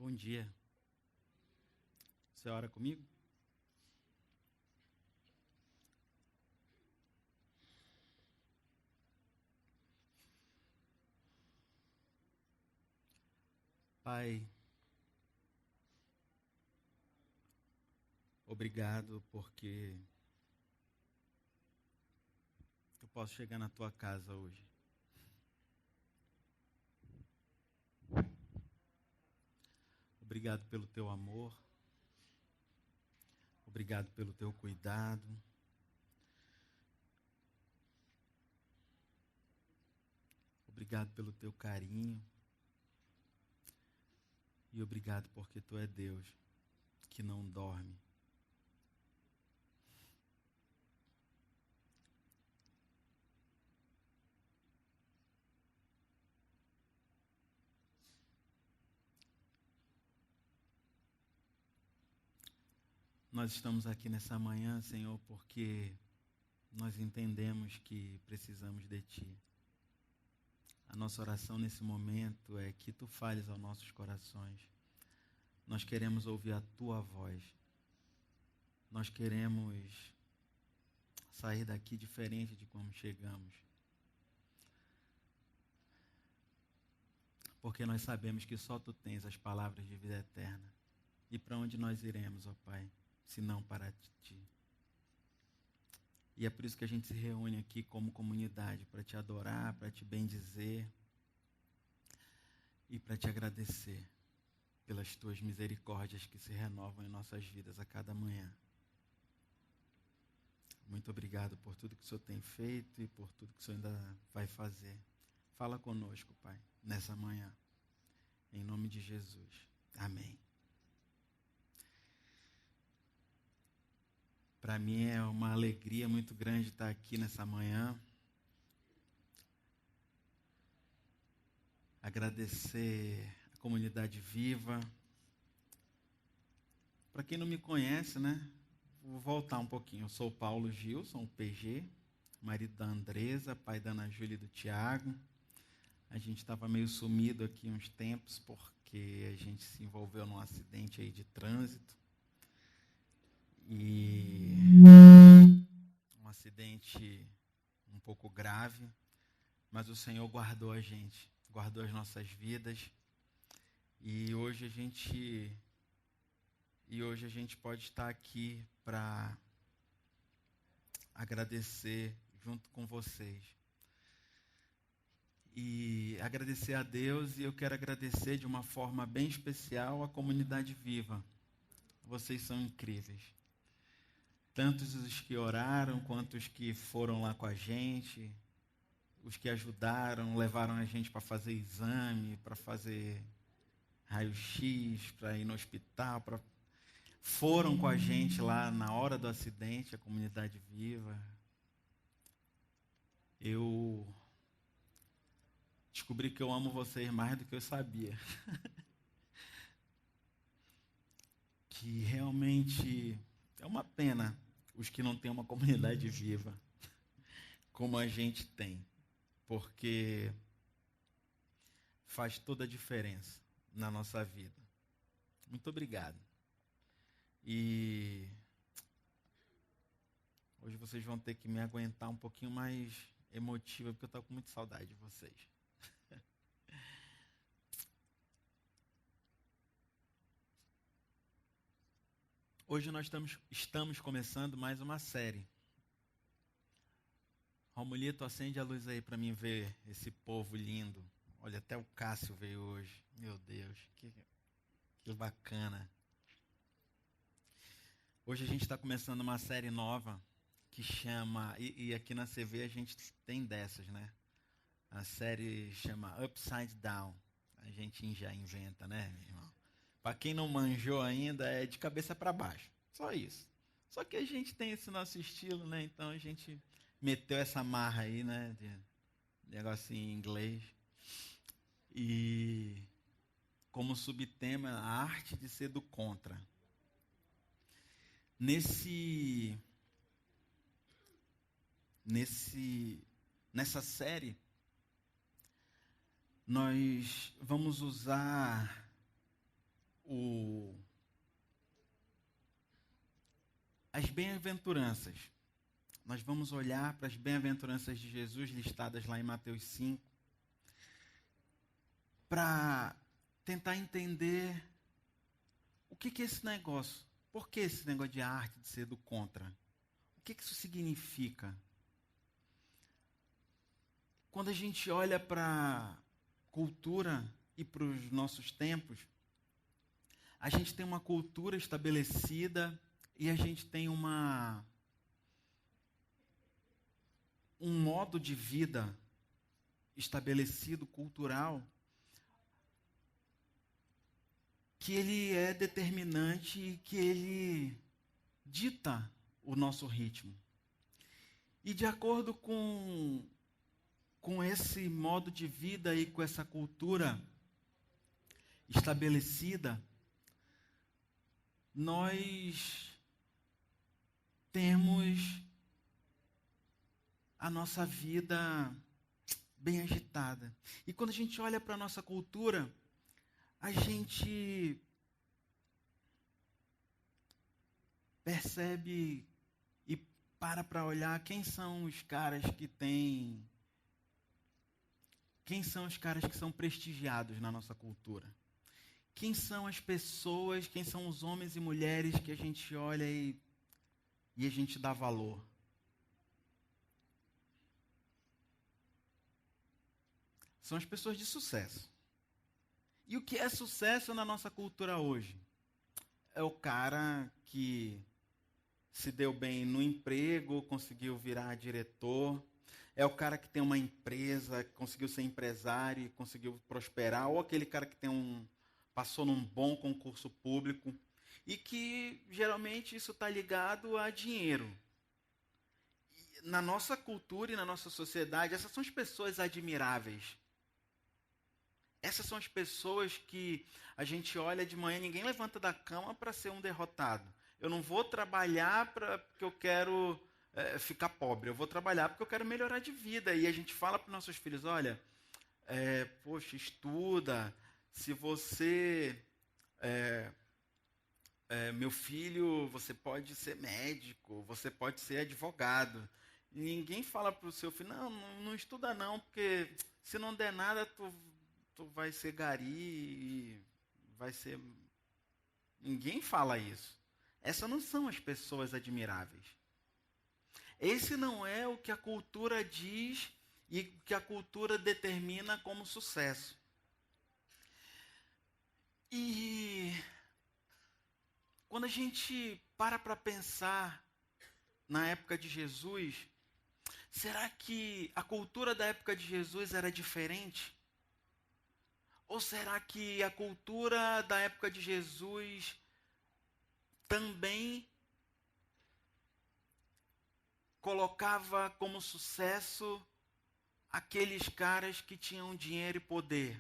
Bom dia. Você ora comigo? Pai, obrigado porque eu posso chegar na tua casa hoje. Obrigado pelo teu amor. Obrigado pelo teu cuidado. Obrigado pelo teu carinho. E obrigado porque tu é Deus que não dorme. Nós estamos aqui nessa manhã, Senhor, porque nós entendemos que precisamos de Ti. A nossa oração nesse momento é que Tu fales aos nossos corações. Nós queremos ouvir a Tua voz. Nós queremos sair daqui diferente de como chegamos. Porque nós sabemos que só Tu tens as palavras de vida eterna. E para onde nós iremos, ó Pai, se não para Ti? E é por isso que a gente se reúne aqui como comunidade, para Te adorar, para Te bendizer e para Te agradecer pelas Tuas misericórdias que se renovam em nossas vidas a cada manhã. Muito obrigado por tudo que o Senhor tem feito e por tudo que o Senhor ainda vai fazer. Fala conosco, Pai, nessa manhã. Em nome de Jesus. Amém. Para mim é uma alegria muito grande estar aqui nessa manhã. Agradecer a comunidade viva. Para quem não me conhece, né? Vou voltar um pouquinho. Eu sou o Paulo Gilson, o PG, marido da Andresa, pai da Ana Júlia e do Tiago. A gente estava meio sumido aqui uns tempos porque a gente se envolveu num acidente aí de trânsito. E um acidente um pouco grave, mas o Senhor guardou a gente, guardou as nossas vidas. E hoje a gente pode estar aqui para agradecer junto com vocês. E agradecer a Deus, e eu quero agradecer de uma forma bem especial a comunidade viva. Vocês são incríveis. Tanto os que oraram, quanto os que foram lá com a gente, os que ajudaram, levaram a gente para fazer exame, para fazer raio-x, para ir no hospital, foram com a gente lá na hora do acidente, a comunidade viva. Eu descobri que eu amo vocês mais do que eu sabia. Que realmente é uma pena os que não têm uma comunidade viva, como a gente tem, porque faz toda a diferença na nossa vida. Muito obrigado. E hoje vocês vão ter que me aguentar um pouquinho mais emotiva, porque eu estou com muita saudade de vocês. Hoje nós estamos começando mais uma série. Romulito, acende a luz aí para mim ver esse povo lindo. Olha, até o Cássio veio hoje. Meu Deus, que bacana. Hoje a gente está começando uma série nova que chama, e aqui na CV a gente tem dessas, né? A série chama Upside Down. A gente já inventa, né, meu irmão? Para quem não manjou ainda, é de cabeça para baixo. Só isso. Só que a gente tem esse nosso estilo, né? Então a gente meteu essa marra aí, né? De negocinho em inglês. E como subtema, a arte de ser do contra. Nessa série, nós vamos usar as bem-aventuranças. Nós vamos olhar para as bem-aventuranças de Jesus listadas lá em Mateus 5, para tentar entender o que é esse negócio. Por que esse negócio de arte, de ser do contra? O que isso significa? Quando a gente olha para a cultura e para os nossos tempos, a gente tem uma cultura estabelecida e a gente tem um modo de vida estabelecido, cultural, que ele é determinante e que ele dita o nosso ritmo. E de acordo com esse modo de vida e com essa cultura estabelecida, nós temos a nossa vida bem agitada. E quando a gente olha para a nossa cultura, a gente percebe e para olhar quem são os caras que são prestigiados na nossa cultura. Quem são as pessoas, quem são os homens e mulheres que a gente olha e a gente dá valor. São as pessoas de sucesso. E o que é sucesso na nossa cultura hoje? É o cara que se deu bem no emprego, conseguiu virar diretor. É o cara que tem uma empresa, conseguiu ser empresário, conseguiu prosperar. Ou aquele cara que passou num bom concurso público. E que, geralmente, isso está ligado a dinheiro. E na nossa cultura e na nossa sociedade, essas são as pessoas admiráveis. Essas são as pessoas que a gente olha de manhã, ninguém levanta da cama para ser um derrotado. Eu não vou trabalhar porque eu quero ficar pobre. Eu vou trabalhar porque eu quero melhorar de vida. E a gente fala para os nossos filhos, olha, poxa, estuda. Se você... meu filho, você pode ser médico, você pode ser advogado. E ninguém fala para o seu filho, não estuda não, porque se não der nada, tu vai ser gari e vai ser... Ninguém fala isso. Essas não são as pessoas admiráveis. Esse não é o que a cultura diz e o que a cultura determina como sucesso. E quando a gente para pensar na época de Jesus, será que a cultura da época de Jesus era diferente? Ou será que a cultura da época de Jesus também colocava como sucesso aqueles caras que tinham dinheiro e poder?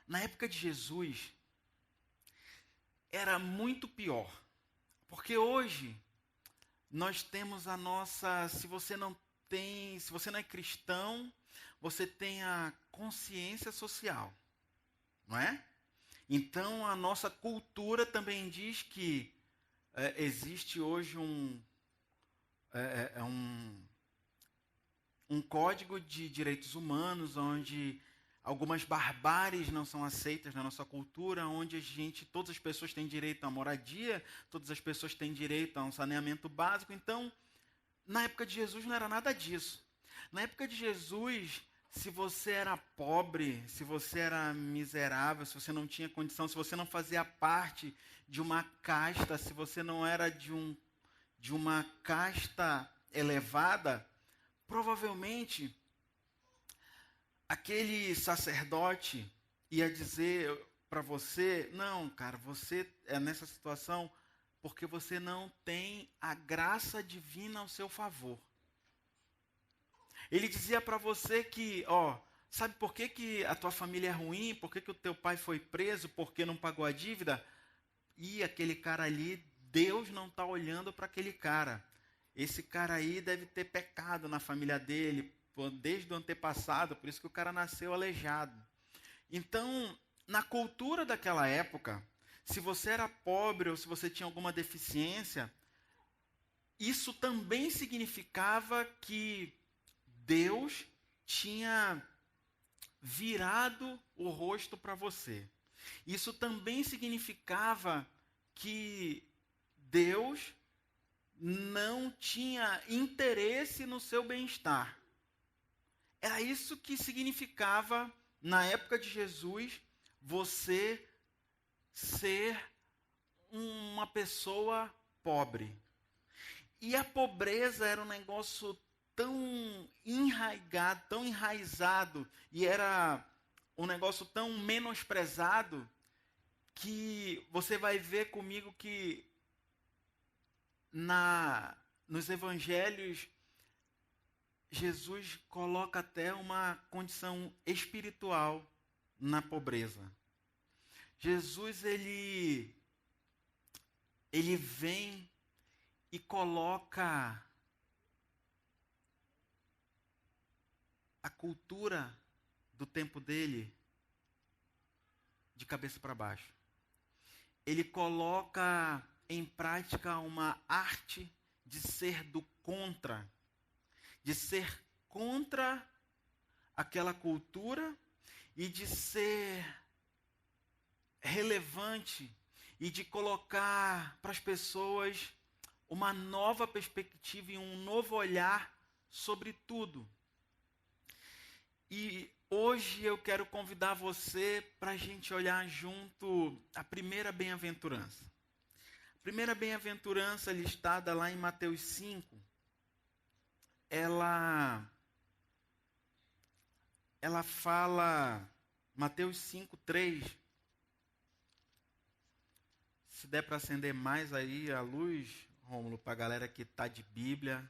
Na época de Jesus, era muito pior. Porque hoje, nós temos a nossa... Se você não é cristão, você tem a consciência social, não é? Então, a nossa cultura também diz que existe hoje um código de direitos humanos, onde algumas barbáries não são aceitas na nossa cultura, onde todas as pessoas têm direito à moradia, todas as pessoas têm direito a um saneamento básico. Então, na época de Jesus não era nada disso. Na época de Jesus, se você era pobre, se você era miserável, se você não tinha condição, se você não fazia parte de uma casta, se você não era de uma casta elevada, provavelmente aquele sacerdote ia dizer para você, não, cara, você é nessa situação porque você não tem a graça divina ao seu favor. Ele dizia para você que, sabe por que a tua família é ruim? Por que o teu pai foi preso? Porque não pagou a dívida? E aquele cara ali, Deus não está olhando para aquele cara. Esse cara aí deve ter pecado na família dele, desde o antepassado, por isso que o cara nasceu aleijado. Então, na cultura daquela época, se você era pobre ou se você tinha alguma deficiência, isso também significava que Deus tinha virado o rosto para você. Isso também significava que Deus não tinha interesse no seu bem-estar. Era isso que significava, na época de Jesus, você ser uma pessoa pobre. E a pobreza era um negócio tão enraizado, e era um negócio tão menosprezado, que você vai ver comigo que nos evangelhos, Jesus coloca até uma condição espiritual na pobreza. Jesus, ele vem e coloca a cultura do tempo dele de cabeça para baixo. Ele coloca em prática uma arte de ser do contra, de ser contra aquela cultura e de ser relevante e de colocar para as pessoas uma nova perspectiva e um novo olhar sobre tudo. E hoje eu quero convidar você para a gente olhar junto a primeira bem-aventurança. A primeira bem-aventurança listada lá em Mateus 5, ela fala, Mateus 5:3. Se der para acender mais aí a luz, Rômulo, para a galera que está de Bíblia,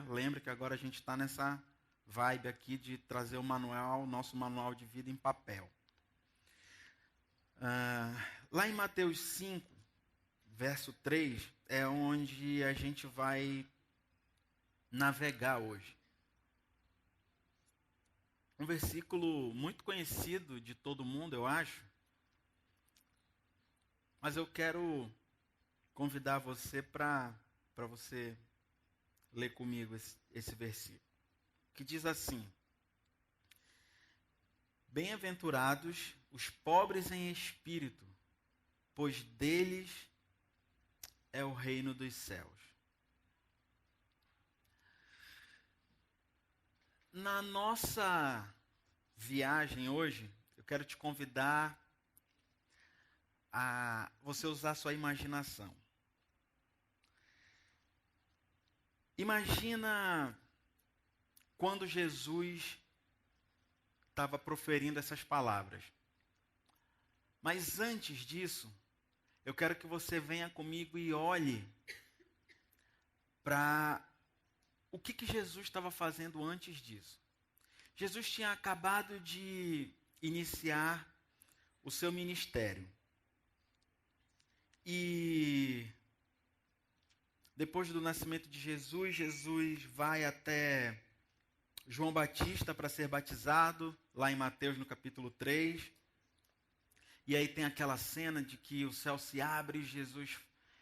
lembra que agora a gente está nessa vibe aqui de trazer o manual, nosso manual de vida em papel. Lá em Mateus 5, verso 3, é onde a gente vai navegar hoje. Um versículo muito conhecido de todo mundo, eu acho. Mas eu quero convidar você para você ler comigo esse versículo. Que diz assim: Bem-aventurados os pobres em espírito, pois deles é o reino dos céus. Na nossa viagem hoje, eu quero te convidar a você usar sua imaginação. Imagina quando Jesus estava proferindo essas palavras. Mas antes disso, eu quero que você venha comigo e olhe para o que Jesus estava fazendo antes disso. Jesus tinha acabado de iniciar o seu ministério. E depois do nascimento de Jesus, Jesus vai até João Batista para ser batizado, lá em Mateus no capítulo 3. E aí tem aquela cena de que o céu se abre, Jesus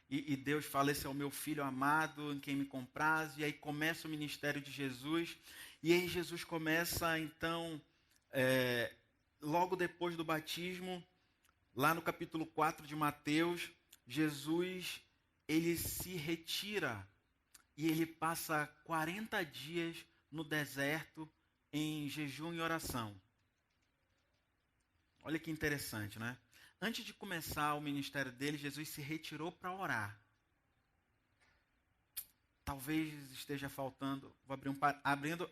e Deus fala: esse é o meu filho amado, em quem me comprazo. E aí começa o ministério de Jesus. E aí Jesus começa, então, logo depois do batismo, lá no capítulo 4 de Mateus, Jesus, ele se retira e ele passa 40 dias no deserto em jejum e oração. Olha que interessante, né? Antes de começar o ministério dele, Jesus se retirou para orar. Talvez esteja faltando, vou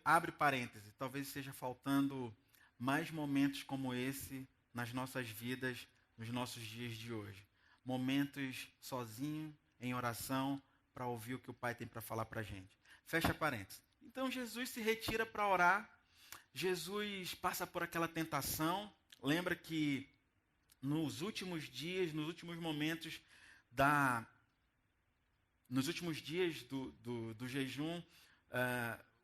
abre parênteses, talvez esteja faltando mais momentos como esse nas nossas vidas, nos nossos dias de hoje. Momentos sozinho, em oração, para ouvir o que o Pai tem para falar para a gente. Fecha parênteses. Então Jesus se retira para orar, Jesus passa por aquela tentação. Lembra que nos últimos dias, nos últimos momentos nos últimos dias do jejum,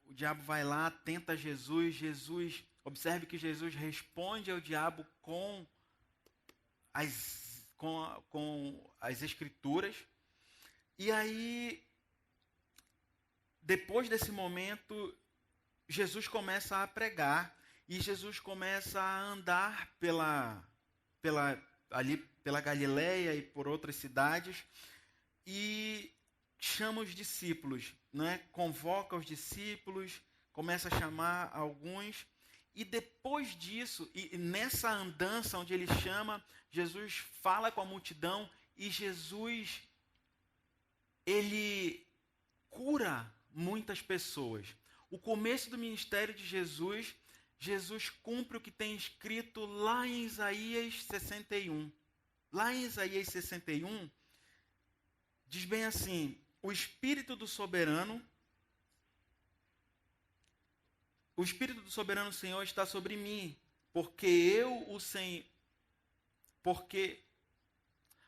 o diabo vai lá, tenta Jesus, Jesus Observe que Jesus responde ao diabo com as escrituras. E aí, depois desse momento, Jesus começa a pregar e Jesus começa a andar pela Galileia e por outras cidades e chama os discípulos, né? Convoca os discípulos, começa a chamar alguns. E depois disso, e nessa andança onde ele chama, Jesus fala com a multidão e Jesus, ele cura muitas pessoas. O começo do ministério de Jesus, Jesus cumpre o que tem escrito lá em Isaías 61. Lá em Isaías 61, diz bem assim: o Espírito do Soberano Senhor está sobre mim, porque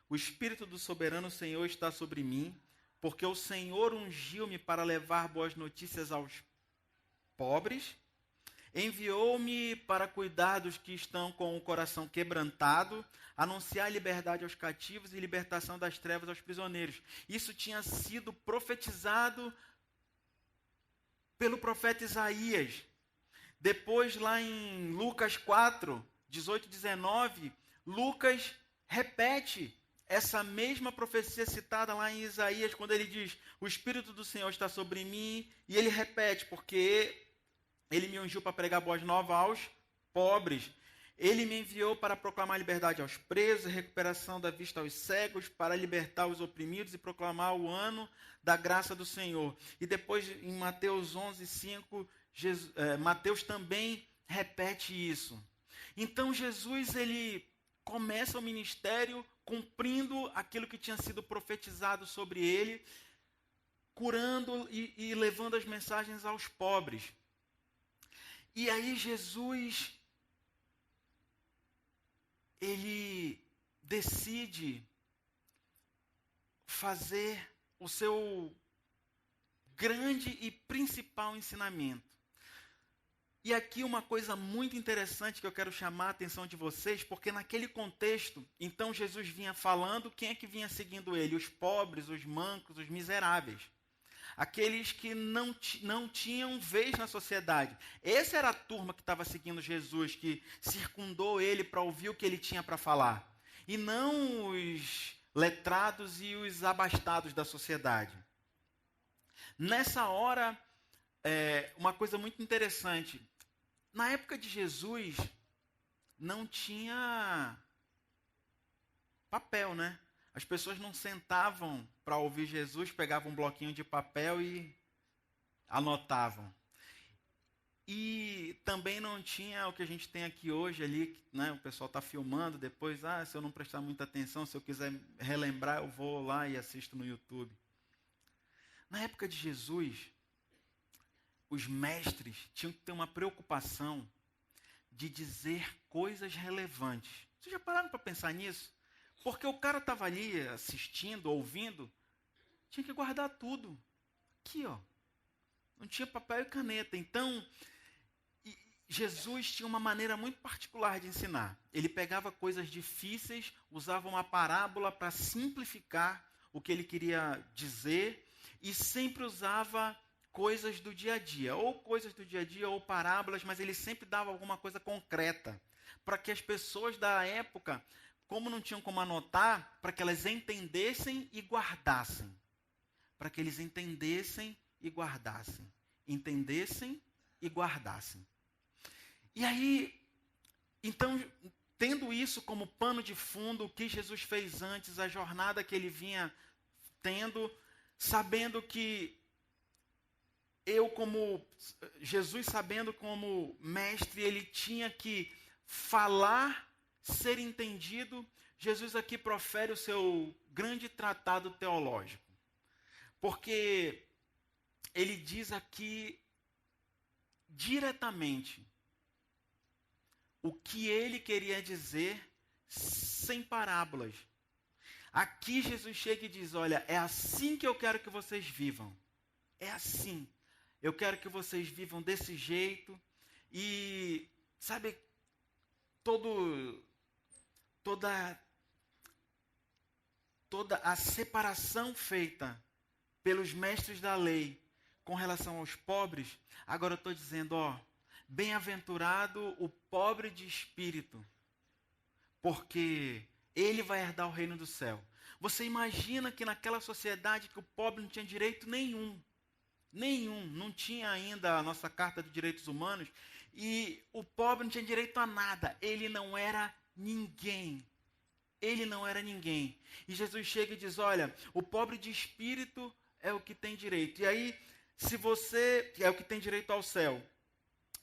o Espírito do Soberano Senhor está sobre mim, porque o Senhor ungiu-me para levar boas notícias aos pobres, enviou-me para cuidar dos que estão com o coração quebrantado, anunciar liberdade aos cativos e libertação das trevas aos prisioneiros. Isso tinha sido profetizado pelo profeta Isaías. Depois, lá em Lucas 4, 18 e 19, Lucas repete essa mesma profecia citada lá em Isaías, quando ele diz: o Espírito do Senhor está sobre mim, e ele repete: porque ele me ungiu para pregar boas novas aos pobres. Ele me enviou para proclamar liberdade aos presos, recuperação da vista aos cegos, para libertar os oprimidos e proclamar o ano da graça do Senhor. E depois, em Mateus 11, 5, Mateus também repete isso. Então, Jesus, ele começa o ministério cumprindo aquilo que tinha sido profetizado sobre ele, curando e levando as mensagens aos pobres. E aí Jesus, ele decide fazer o seu grande e principal ensinamento. E aqui uma coisa muito interessante que eu quero chamar a atenção de vocês, porque naquele contexto, então Jesus vinha falando, quem é que vinha seguindo ele? Os pobres, os mancos, os miseráveis. Aqueles que não tinham vez na sociedade. Essa era a turma que estava seguindo Jesus, que circundou ele para ouvir o que ele tinha para falar. E não os letrados e os abastados da sociedade. Nessa hora, uma coisa muito interessante. Na época de Jesus, não tinha papel, né? As pessoas não sentavam para ouvir Jesus, pegavam um bloquinho de papel e anotavam. E também não tinha o que a gente tem aqui hoje ali, né? O pessoal está filmando, depois, se eu não prestar muita atenção, se eu quiser relembrar, eu vou lá e assisto no YouTube. Na época de Jesus, os mestres tinham que ter uma preocupação de dizer coisas relevantes. Vocês já pararam para pensar nisso? Porque o cara estava ali assistindo, ouvindo, tinha que guardar tudo. Aqui, ó. Não tinha papel e caneta. Então, Jesus tinha uma maneira muito particular de ensinar. Ele pegava coisas difíceis, usava uma parábola para simplificar o que ele queria dizer e sempre usava coisas do dia a dia, ou parábolas, mas ele sempre dava alguma coisa concreta, para que as pessoas da época, como não tinham como anotar, para que elas entendessem e guardassem. Para que eles entendessem e guardassem. Entendessem e guardassem. E aí, então, tendo isso como pano de fundo, o que Jesus fez antes, a jornada que ele vinha tendo, sabendo que Jesus sabendo como mestre, ele tinha que falar, ser entendido. Jesus aqui profere o seu grande tratado teológico. Porque ele diz aqui diretamente o que ele queria dizer sem parábolas. Aqui Jesus chega e diz: olha, é assim que eu quero que vocês vivam. É assim. Eu quero que vocês vivam desse jeito. E sabe, toda a separação feita pelos mestres da lei com relação aos pobres, agora eu estou dizendo, bem-aventurado o pobre de espírito, porque ele vai herdar o reino do céu. Você imagina que naquela sociedade que o pobre não tinha direito nenhum, não tinha ainda a nossa Carta de Direitos Humanos, e o pobre não tinha direito a nada, ele não era ninguém. Ele não era ninguém. E Jesus chega e diz, olha, o pobre de espírito é o que tem direito. E aí, se você é o que tem direito ao céu.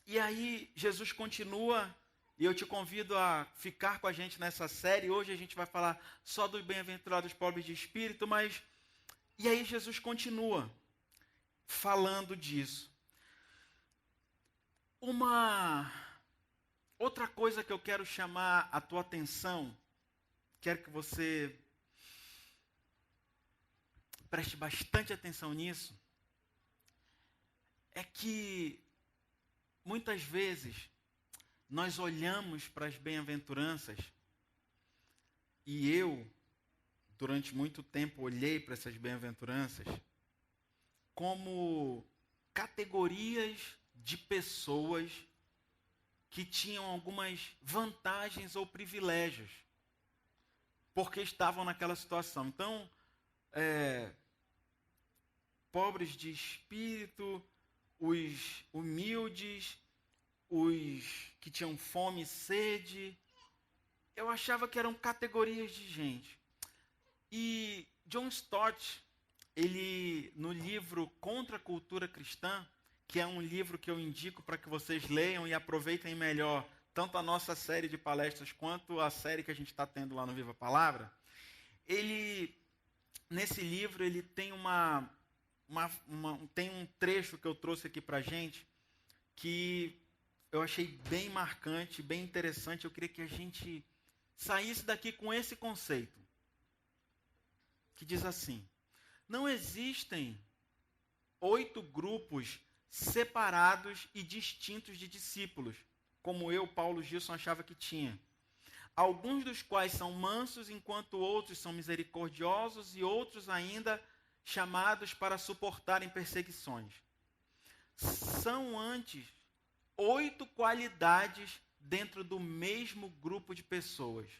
E aí, Jesus continua, e eu te convido a ficar com a gente nessa série. Hoje a gente vai falar só dos bem-aventurados pobres de espírito, mas... E aí Jesus continua falando disso. Uma outra coisa que eu quero chamar a tua atenção, quero que você preste bastante atenção nisso, é que muitas vezes nós olhamos para as bem-aventuranças, e eu, durante muito tempo, olhei para essas bem-aventuranças como categorias de pessoas que tinham algumas vantagens ou privilégios, porque estavam naquela situação. Então, pobres de espírito, os humildes, os que tinham fome e sede, eu achava que eram categorias de gente. E John Stott, ele, no livro Contra a Cultura Cristã, que é um livro que eu indico para que vocês leiam e aproveitem melhor tanto a nossa série de palestras quanto a série que a gente está tendo lá no Viva a Palavra, nesse livro, ele tem tem um trecho que eu trouxe aqui para a gente, que eu achei bem marcante, bem interessante. Eu queria que a gente saísse daqui com esse conceito, que diz assim: não existem 8 grupos separados e distintos de discípulos, como eu, Paulo Gilson, achava que tinha. Alguns dos quais são mansos, enquanto outros são misericordiosos e outros ainda chamados para suportarem perseguições. São antes 8 qualidades dentro do mesmo grupo de pessoas.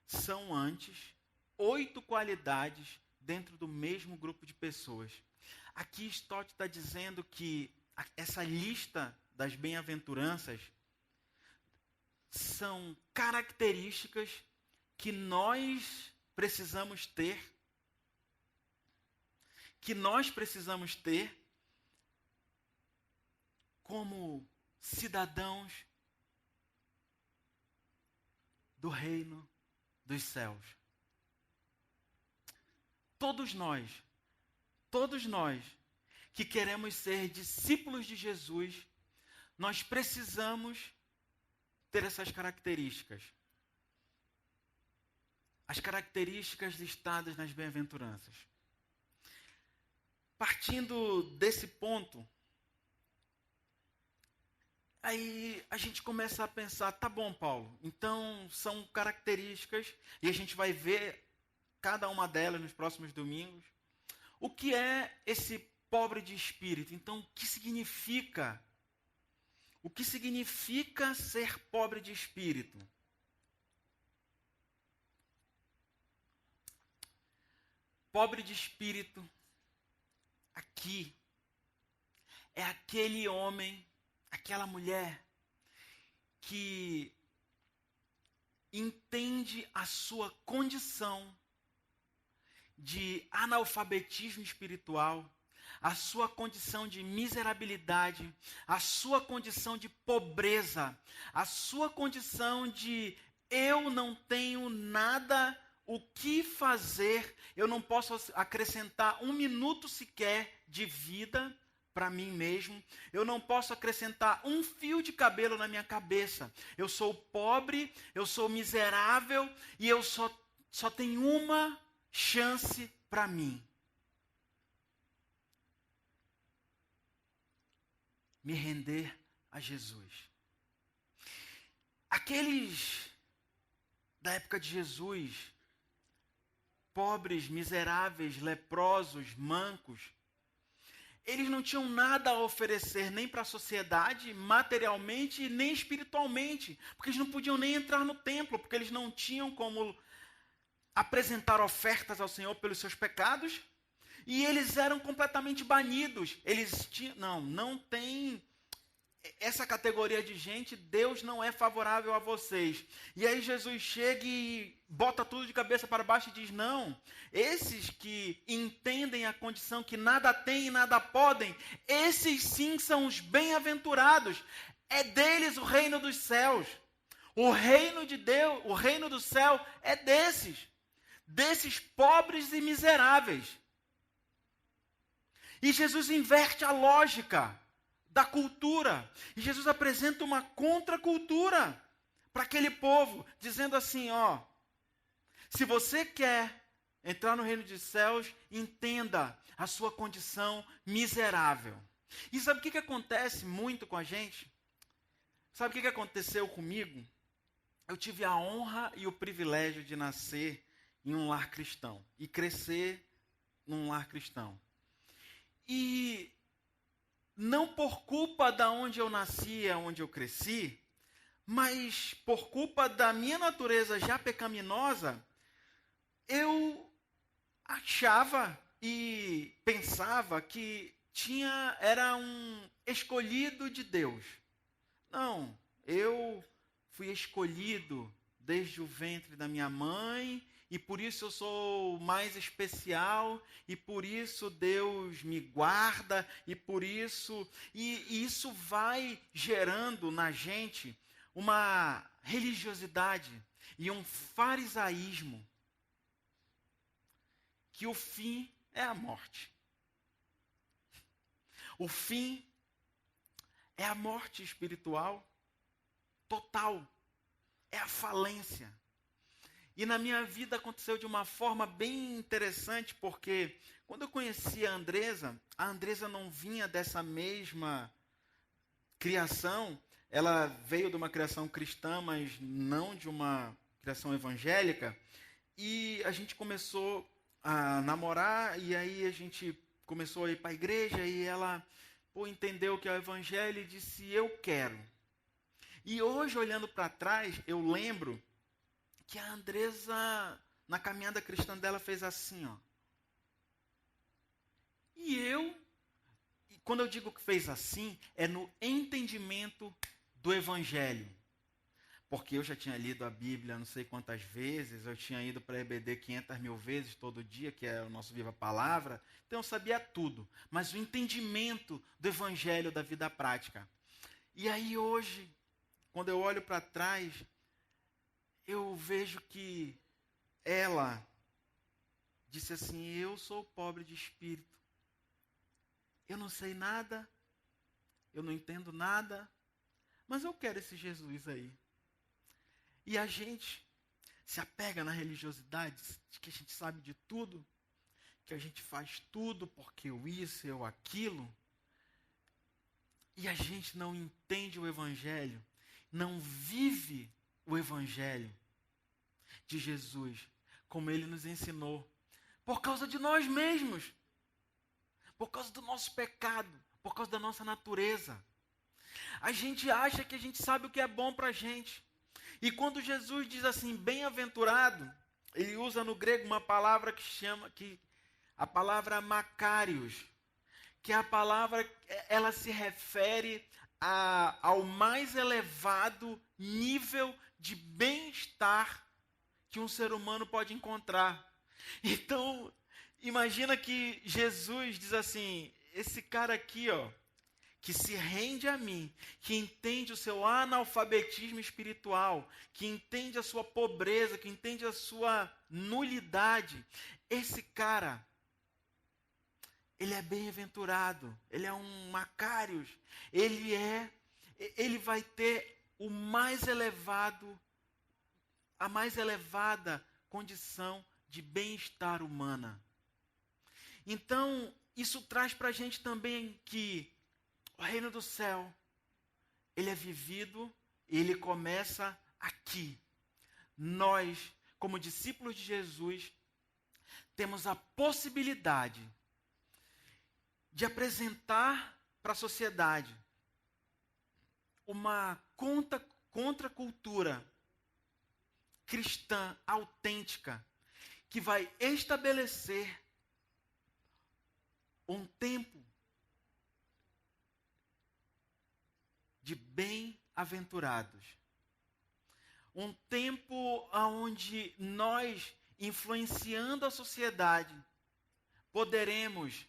São antes 8 qualidades dentro do mesmo grupo de pessoas. Aqui Stott está dizendo que essa lista das bem-aventuranças são características que nós precisamos ter, como cidadãos do reino dos céus. Todos nós que queremos ser discípulos de Jesus, nós precisamos ter essas características. As características listadas nas bem-aventuranças. Partindo desse ponto, aí a gente começa a pensar, tá bom, Paulo, então são características, e a gente vai ver cada uma delas nos próximos domingos. O que é esse pobre de espírito? Então, o que significa ser pobre de espírito? Pobre de espírito, aqui, é aquele homem, aquela mulher que entende a sua condição de analfabetismo espiritual, a sua condição de miserabilidade, a sua condição de pobreza, a sua condição de eu não tenho nada o que fazer, eu não posso acrescentar 1 minuto sequer de vida para mim mesmo, eu não posso acrescentar um fio de cabelo na minha cabeça, eu sou pobre, eu sou miserável e eu só tenho uma chance para mim. me render a Jesus. Aqueles da época de Jesus, pobres, miseráveis, leprosos, mancos, eles não tinham nada a oferecer nem para a sociedade, materialmente, nem espiritualmente, porque eles não podiam nem entrar no templo, porque eles não tinham como apresentar ofertas ao Senhor pelos seus pecados, e eles eram completamente banidos. Eles tinham, não tem essa categoria de gente, Deus não é favorável a vocês. E aí Jesus chega e bota tudo de cabeça para baixo e diz, não, esses que entendem a condição que nada têm e nada podem, esses sim são os bem-aventurados. É deles o reino dos céus. O reino de Deus, o reino do céu é desses pobres e miseráveis. E Jesus inverte a lógica da cultura. E Jesus apresenta uma contracultura para aquele povo, dizendo assim, se você quer entrar no reino dos céus, entenda a sua condição miserável. E sabe o que acontece muito com a gente? Sabe o que aconteceu comigo? Eu tive a honra e o privilégio de nascer em um lar cristão e crescer num lar cristão. E não por culpa da onde eu nasci, onde eu cresci, mas por culpa da minha natureza já pecaminosa, eu achava e pensava que era um escolhido de Deus. Não, eu fui escolhido desde o ventre da minha mãe, e por isso eu sou mais especial, e por isso Deus me guarda, e por isso... E isso vai gerando na gente uma religiosidade e um farisaísmo, que o fim é a morte. O fim é a morte espiritual total, é a falência. E na minha vida aconteceu de uma forma bem interessante, porque quando eu conheci a Andresa não vinha dessa mesma criação. Ela veio de uma criação cristã, mas não de uma criação evangélica. E a gente começou a namorar, e aí a gente começou a ir para a igreja, e ela entendeu que é o evangelho e disse, eu quero. E hoje, olhando para trás, eu lembro que a Andresa, na caminhada cristã dela, fez assim, E quando eu digo que fez assim, é no entendimento do Evangelho. Porque eu já tinha lido a Bíblia não sei quantas vezes, eu tinha ido para a EBD 500 mil vezes todo dia, que é o nosso Viva Palavra, então eu sabia tudo. Mas o entendimento do Evangelho da vida prática. E aí hoje, quando eu olho para trás, eu vejo que ela disse assim, eu sou pobre de espírito. Eu não sei nada, eu não entendo nada, mas eu quero esse Jesus aí. E a gente se apega na religiosidade, de que a gente sabe de tudo, que a gente faz tudo porque eu isso, eu aquilo. E a gente não entende o Evangelho, não vive o Evangelho de Jesus, como ele nos ensinou, por causa de nós mesmos, por causa do nosso pecado, por causa da nossa natureza. A gente acha que a gente sabe o que é bom para a gente. E quando Jesus diz assim, bem-aventurado, ele usa no grego uma palavra que a palavra makarios, que é a palavra, ela se refere ao mais elevado nível de bem-estar que um ser humano pode encontrar. Então, imagina que Jesus diz assim, esse cara aqui, que se rende a mim, que entende o seu analfabetismo espiritual, que entende a sua pobreza, que entende a sua nulidade, esse cara, ele é bem-aventurado, ele é um Macários, ele vai ter o mais elevado, a mais elevada condição de bem-estar humana. Então, isso traz para a gente também que, O reino do céu, ele é vivido e ele começa aqui. Nós, como discípulos de Jesus, temos a possibilidade de apresentar para a sociedade uma contracultura cristã autêntica que vai estabelecer um tempo de bem-aventurados. Um tempo onde nós, influenciando a sociedade, poderemos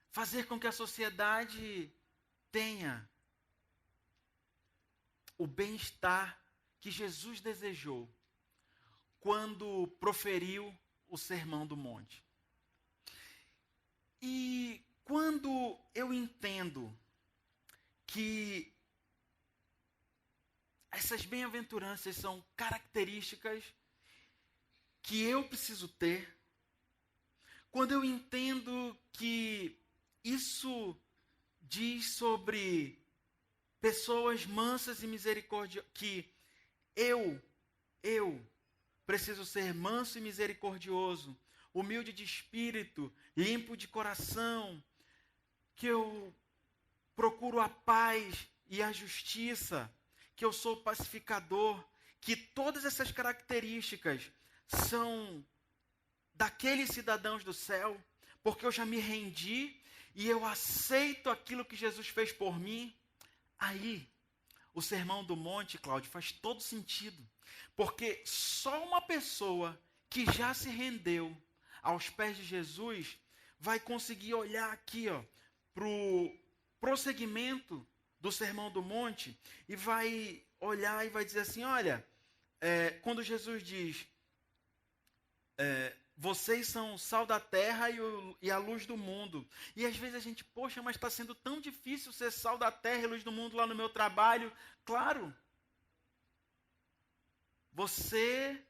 fazer com que a sociedade tenha o bem-estar que Jesus desejou quando proferiu o Sermão do Monte. E quando eu entendo que essas bem-aventuranças são características que eu preciso ter, quando eu entendo que isso diz sobre pessoas mansas e misericordiosas, que eu preciso ser manso e misericordioso, humilde de espírito, limpo de coração, que eu procuro a paz e a justiça, que eu sou pacificador, que todas essas características são daqueles cidadãos do céu, porque eu já me rendi e eu aceito aquilo que Jesus fez por mim. Aí, o Sermão do Monte, Cláudio, faz todo sentido, porque só uma pessoa que já se rendeu aos pés de Jesus vai conseguir olhar aqui, para o prosseguimento do Sermão do Monte e vai olhar e vai dizer assim, olha, quando Jesus diz, vocês são o sal da terra e a luz do mundo. E às vezes a gente, poxa, mas está sendo tão difícil ser sal da terra e luz do mundo lá no meu trabalho. Claro, você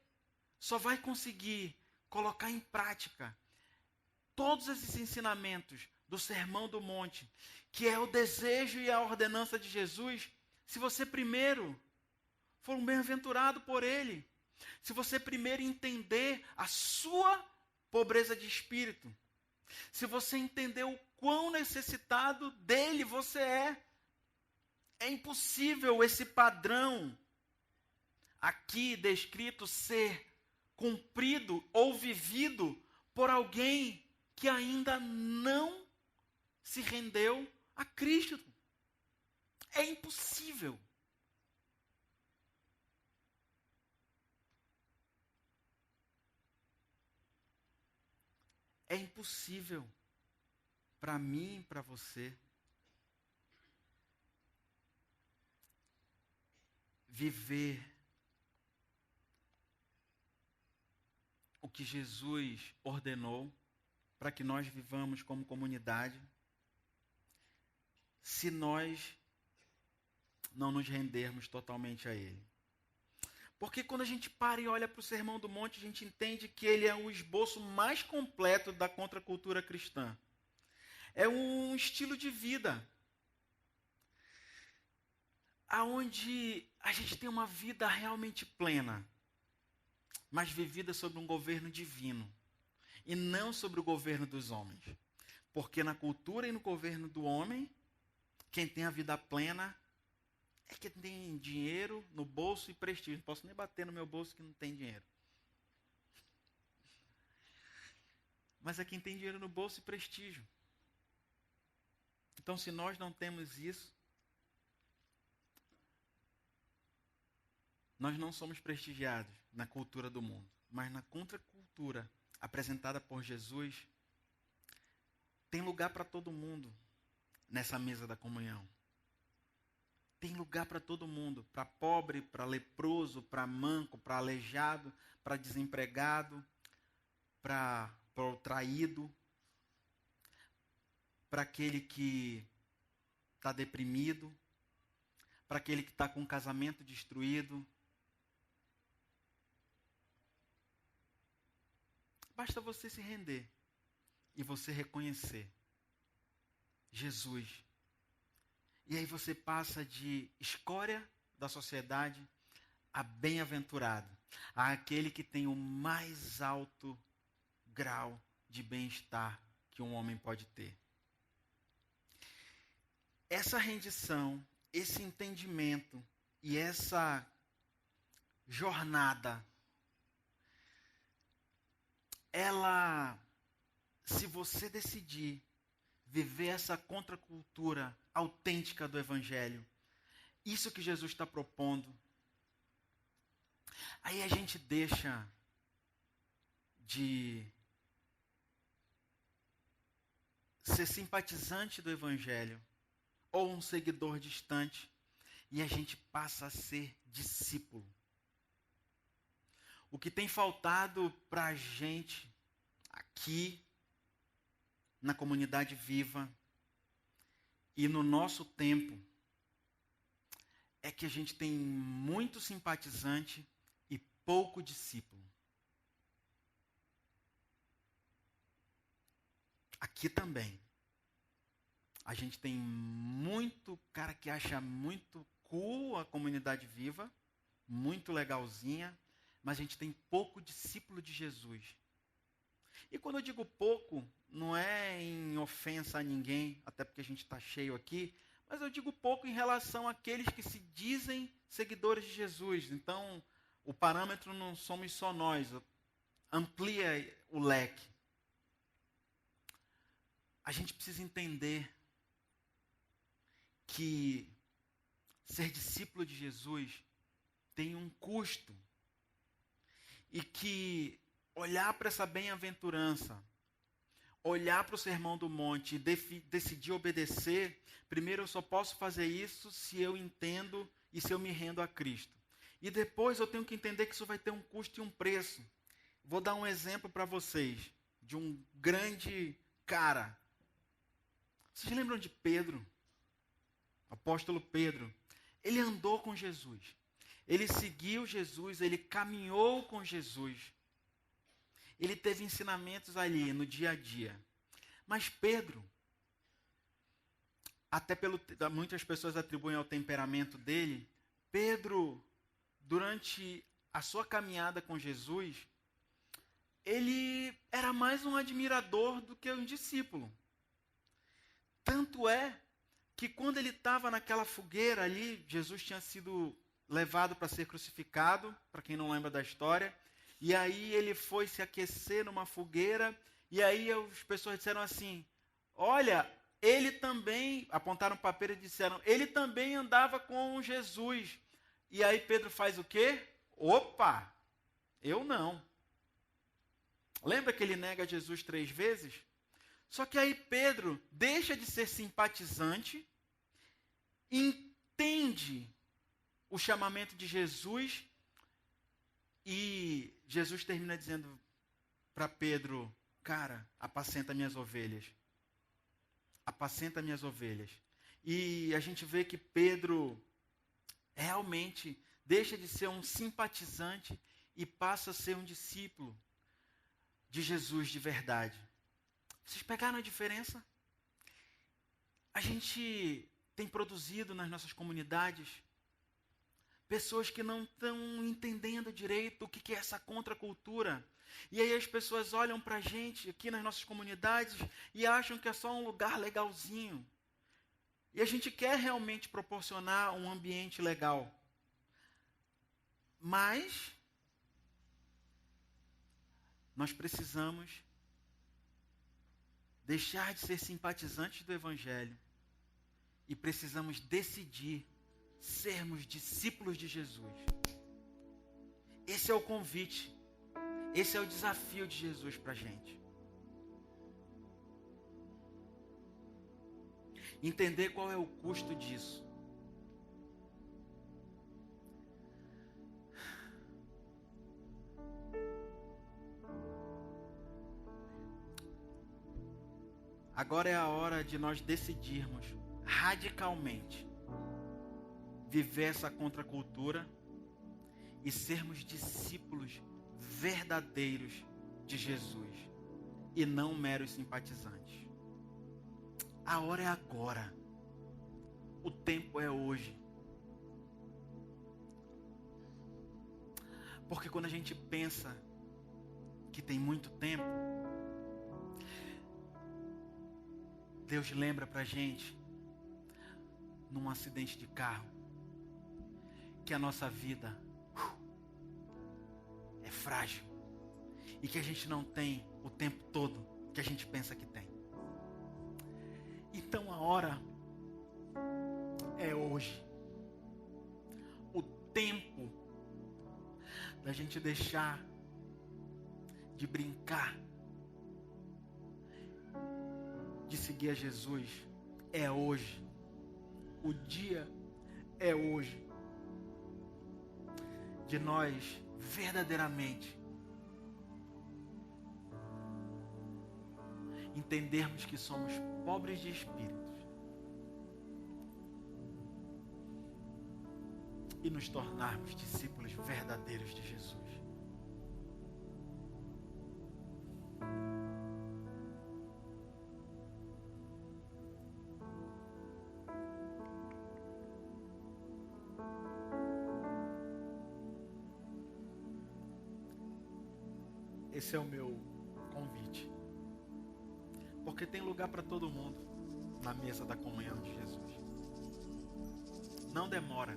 só vai conseguir colocar em prática todos esses ensinamentos do Sermão do Monte, que é o desejo e a ordenança de Jesus, se você primeiro for um bem-aventurado por Ele. Se você primeiro entender a sua pobreza de espírito, se você entender o quão necessitado dele você é impossível esse padrão aqui descrito ser cumprido ou vivido por alguém que ainda não se rendeu a Cristo. É impossível. É impossível para mim e para você viver o que Jesus ordenou para que nós vivamos como comunidade, se nós não nos rendermos totalmente a Ele. Porque quando a gente para e olha para o Sermão do Monte, a gente entende que ele é o esboço mais completo da contracultura cristã. É um estilo de vida, onde a gente tem uma vida realmente plena, mas vivida sob um governo divino, e não sobre o governo dos homens. Porque na cultura e no governo do homem, quem tem a vida plena é quem tem dinheiro no bolso e prestígio. Não posso nem bater no meu bolso que não tem dinheiro. Mas é quem tem dinheiro no bolso e prestígio. Então, se nós não temos isso, nós não somos prestigiados na cultura do mundo. Mas na contracultura apresentada por Jesus, tem lugar para todo mundo nessa mesa da comunhão. Tem lugar para todo mundo, para pobre, para leproso, para manco, para aleijado, para desempregado, para o traído, para aquele que está deprimido, para aquele que está com o casamento destruído. Basta você se render e você reconhecer Jesus. E aí você passa de escória da sociedade a bem-aventurado, àquele que tem o mais alto grau de bem-estar que um homem pode ter. Essa rendição, esse entendimento e essa jornada, ela, se você decidir viver essa contracultura autêntica do Evangelho, isso que Jesus está propondo, aí a gente deixa de ser simpatizante do Evangelho ou um seguidor distante e a gente passa a ser discípulo. O que tem faltado para a gente aqui na comunidade viva e no nosso tempo é que a gente tem muito simpatizante e pouco discípulo. Aqui também. A gente tem muito cara que acha muito cool a comunidade viva, muito legalzinha, mas a gente tem pouco discípulo de Jesus. E quando eu digo pouco, não é em ofensa a ninguém, até porque a gente está cheio aqui, mas eu digo pouco em relação àqueles que se dizem seguidores de Jesus. Então, o parâmetro não somos só nós, amplia o leque. A gente precisa entender que ser discípulo de Jesus tem um custo. E que olhar para essa bem-aventurança, olhar para o Sermão do Monte e decidir obedecer, primeiro eu só posso fazer isso se eu entendo e se eu me rendo a Cristo. E depois eu tenho que entender que isso vai ter um custo e um preço. Vou dar um exemplo para vocês de um grande cara. Vocês lembram de Pedro? Apóstolo Pedro. Ele andou com Jesus. Ele seguiu Jesus, ele caminhou com Jesus. Ele teve ensinamentos ali no dia a dia. Mas Pedro, até muitas pessoas atribuem ao temperamento dele, Pedro, durante a sua caminhada com Jesus, ele era mais um admirador do que um discípulo. Tanto é que quando ele estava naquela fogueira ali, Jesus tinha sido levado para ser crucificado, para quem não lembra da história, e aí ele foi se aquecer numa fogueira, e aí as pessoas disseram assim, olha, ele também, apontaram para Pedro e disseram, ele também andava com Jesus. E aí Pedro faz o quê? Opa, eu não. Lembra que ele nega Jesus 3 vezes? Só que aí Pedro deixa de ser simpatizante, entende o chamamento de Jesus e Jesus termina dizendo para Pedro, cara, apacenta minhas ovelhas. Apacenta minhas ovelhas. E a gente vê que Pedro realmente deixa de ser um simpatizante e passa a ser um discípulo de Jesus de verdade. Vocês pegaram a diferença? A gente tem produzido nas nossas comunidades pessoas que não estão entendendo direito o que é essa contracultura. E aí as pessoas olham para a gente aqui nas nossas comunidades e acham que é só um lugar legalzinho. E a gente quer realmente proporcionar um ambiente legal. Mas nós precisamos deixar de ser simpatizantes do Evangelho e precisamos decidir sermos discípulos de Jesus. Esse é o convite. Esse é o desafio de Jesus para a gente. Entender qual é o custo disso. Agora é a hora de nós decidirmos radicalmente viver essa contracultura e sermos discípulos verdadeiros de Jesus. e não meros simpatizantes. A hora é agora. O tempo é hoje. Porque quando a gente pensa que tem muito tempo, Deus lembra pra gente, num acidente de carro, que a nossa vida é frágil e que a gente não tem o tempo todo que a gente pensa que tem. Então a hora é hoje. O tempo da gente deixar de brincar, de seguir a Jesus, é hoje. O dia é hoje. De nós verdadeiramente entendermos que somos pobres de espírito e nos tornarmos discípulos verdadeiros de Jesus. Esse é o meu convite. Porque tem lugar para todo mundo na mesa da comunhão de Jesus. Não demora.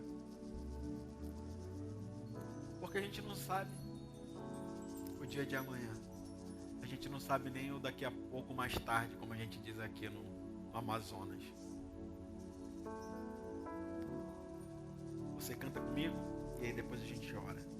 Porque a gente não sabe o dia de amanhã. A gente não sabe nem o daqui a pouco mais tarde, como a gente diz aqui no Amazonas. Você canta comigo e aí depois a gente ora.